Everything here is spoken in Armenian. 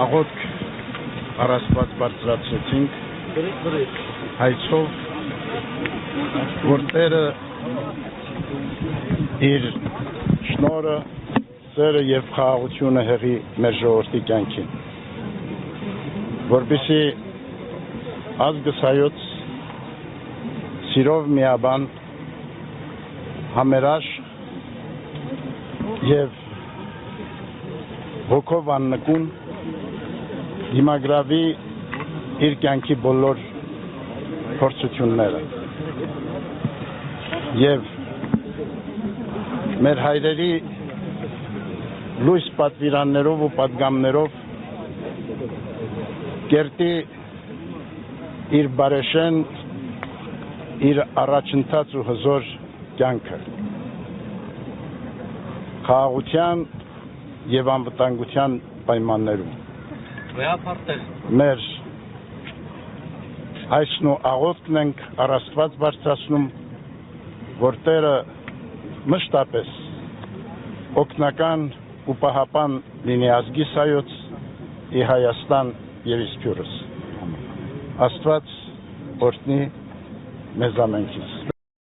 աղոթք առասպած բարձրացրեցինք հայցով, որ Տերը իր շնորհը, սերը և խաղաղությունը հղի մեր ժողովրդի կյանքին, որպեսզի ազգս հայոց սիրով միաբան, համերաշխ և հոգով աննկուն դիմագրավի իր կյանքի բոլոր փորձությունները և մեր հայրերի լույս պատվիրաններով ու պատգամներով կերտի իր բարեշեն, իր առաջընթաց ու հզոր կյանքը խաղաղության և անվտանգության պայմաններում մեր հայցն ու աղոթքն ենք առ Աստված բարձրացնում, որ Տերը մշտապես օգնական ու պահապան լինի ազգիս հայոց, ի Հայաստան և իսկյուրս։ Աստված օրհնի մեզ ամենքից։